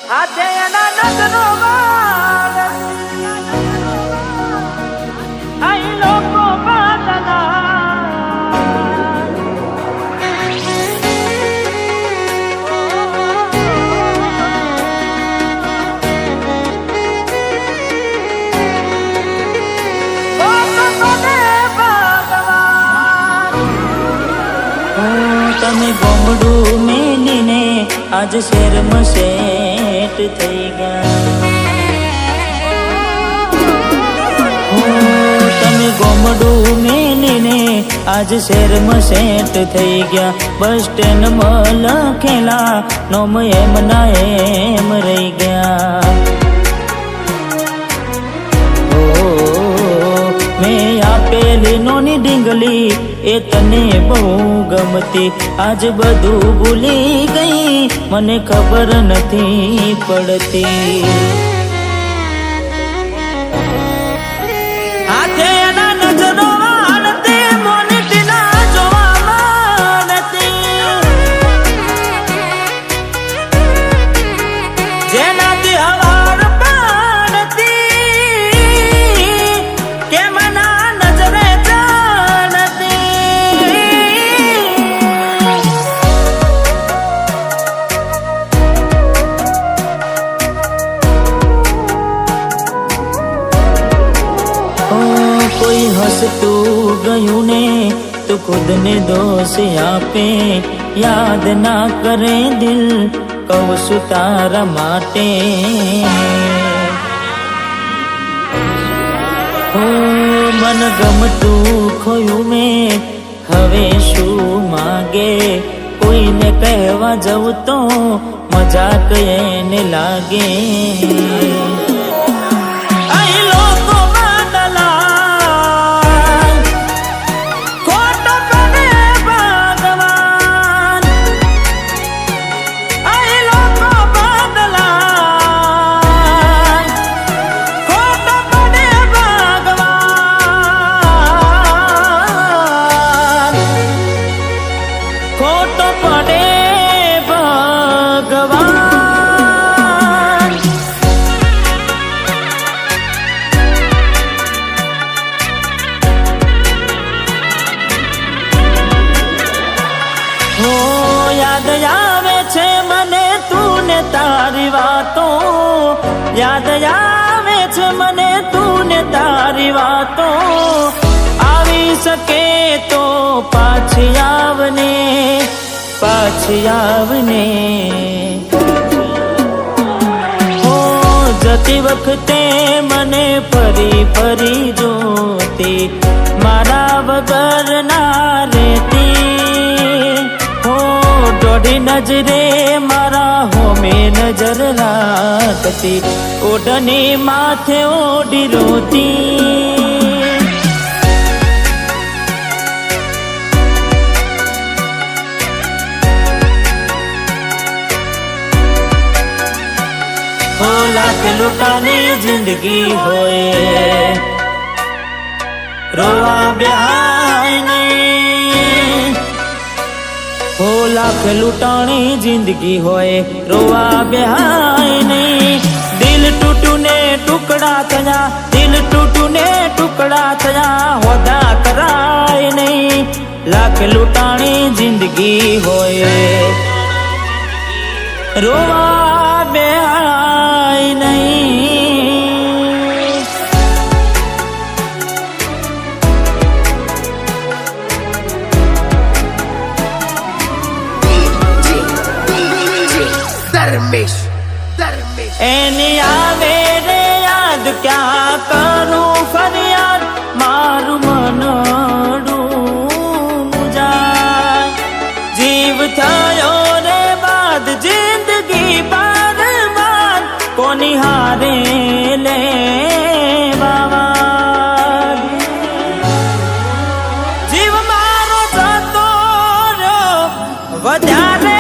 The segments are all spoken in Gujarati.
હાથે એના નજરો વાળ આઈ લોકો બાદલા તમે ગોમડું મેલીને આજ શહેરમાં સેટ થઈ ગયા તમે ગોમડું મેલીને આજ શહેરમાં સેટ થઈ ગયા બસ સ્ટેન્ડમાં લખેલા નોમ એમ ના એમ રહી ગયા મેં આપેલી નોની ડીંગલી એ તને બહુ ગમતી આજ બધું ભૂલી ગઈ મને ખબર નથી પડતી હાથે એના નજરો વાળતી મોનીટીના જોવામાં નથી જેનાથી હવાર પાડતી કે મના નજરે કોઈ હસતું ગયું ને તો ખુદને દોષ આપે યાદ ના કરે દિલ કહું છું તારા માટે મન ગમતું ખોયું મેં હવે શું માગે કોઈને કહેવા જવું તો મજાક એને લાગે યાદ આવે છે મને તું ને તારી વાતો યાદ આવે છે મને તું ને તારી વાતો આવી શકે તો પાછી આવને જતી વખતે મને ફરી ફરી જોતી મારા વગર ના રહેતી દોઢી નજરે મારા હોમે નજર રાખતી ઓઢની માથે ઓઢી રોતી હો લાખ લોટાની જિંદગી હોય રોવા બેહાય નહીં હો લાખ લૂંટાણી જિંદગી હોય રોવા બેહાય નહીં દિલ તૂટું ને ટુકડા થયા દિલ તૂટું ને ટુકડા થયા હોદા કરાય નહીં લાખ લૂંટાણી જિંદગી હોય રોવા બેહાય નહીં એની આવે રે યાદ ક્યાં કરું ફરિયાદ મારું મનડું જાય જીવ થયો રે બાદ જિંદગી બાદ કોની હારે લે બાવા જીવ મારો જતો રહ્યો વધારે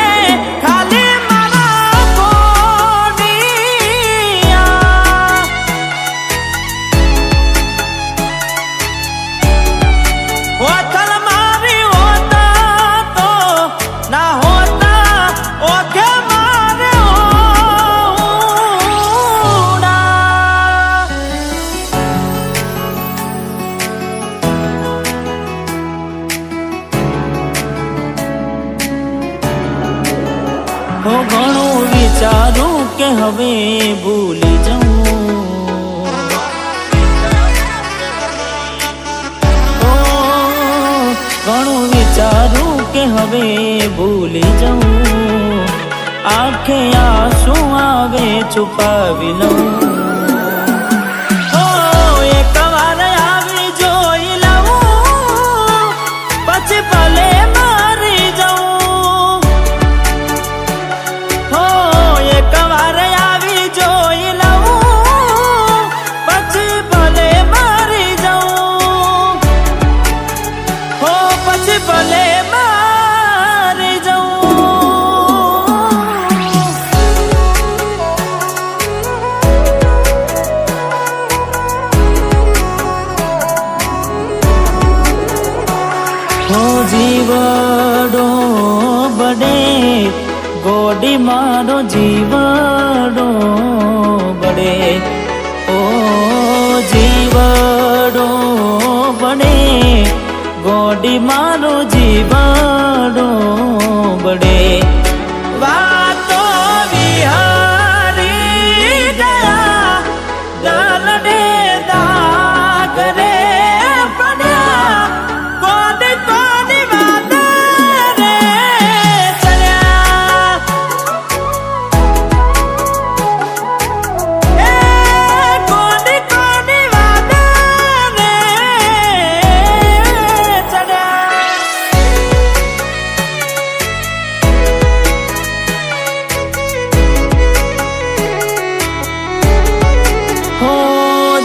હું ઘણું વિચારું કે હવે ભૂલી જાઉં, ઘણું વિચારું કે હવે ભૂલી જાઉં, આંખે આંસુ આવે છુપાવી લઉં. એક વાર આવી જોઈ લઉં પછી ભલે મારી જાઉં. એક વાર આવી જોઈ લઉં પછી ભલે મારી જાઉં, પછી ભલે મારી જાઉં. જીવડો બડે ગોડી મારો જીવડો બડે, ઓ જીવડો બડે ગોડી મારો જીવડો બડે. વાતો વિહારી ગયા દલડે દાગ રે પડ્યા, કોની કોની વાત રે ચડ્યા, કોની કોની વાત રે ચડ્યા.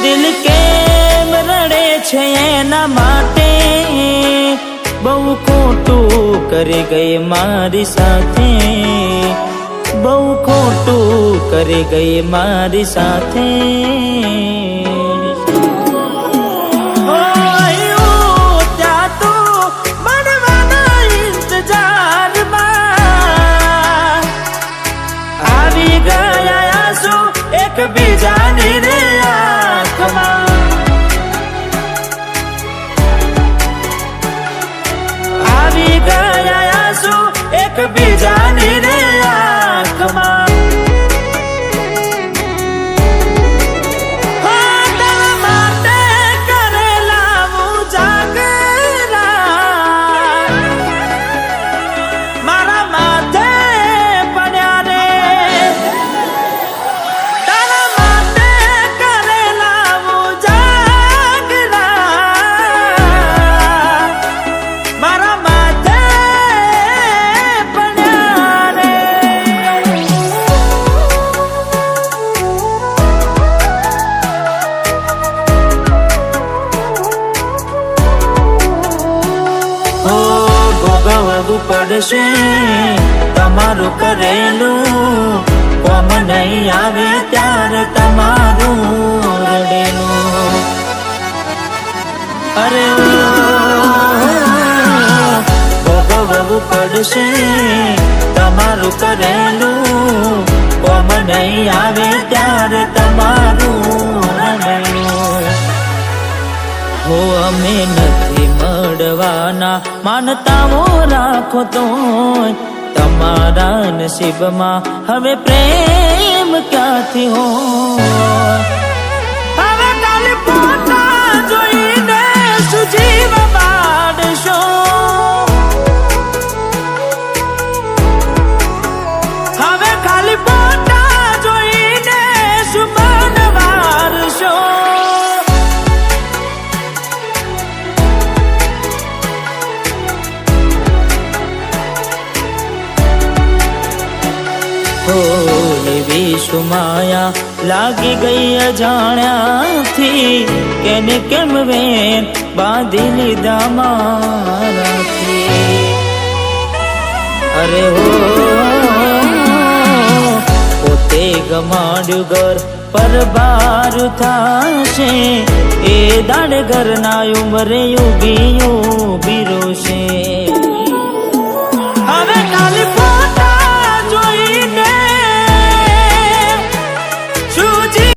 દિલ કેમ રડે છે એના માટે, બહુ ખોટું કરી ગઈ મારી સાથે, બહુ ખોટું કરી ગઈ મારી સાથે. ત્યાં તું મળવાના ઇંતજારમાં આવી ગયા આંસુ એકબીજાની રે આંખમાં, આવી ગયા આંસુ એકબીજાની રે આંખમાં. તારા માટે કરેલા હું જાગરા મારા માથે પડ્યા રે, તારા માટે કરેલા હું જાગરા મારા માથે પડ્યા રે. ભોગવવું પડશે તમારું કરેલું, કોમ નહીં આવે ત્યારે તમારું રડેલું. અરે ભોગવવું પડશે તમારું કરેલું, કોમ નહીં આવે ત્યારે તમારું રડેલું. હો અમે નથી મળવાના માનતાઓ રાખો તો તમારા નસીબમાં હવે પ્રેમ ક્યાંથી હોય. હવે કાલે પોતા જોઈને સુજીવ બાળશો, હવે ખાલી પોતા જોઈને સુમન વારશો. એવી સુમાયા લાગી ગઈ અજાણ્યાથી, કેને કેમ વેન બાંધી લીધા મારાથી. અરે હો પોતે ગમાડ્યું ઘર પર બાર થાશે, એ દાડે ઘરના ઉંમરે ઉભી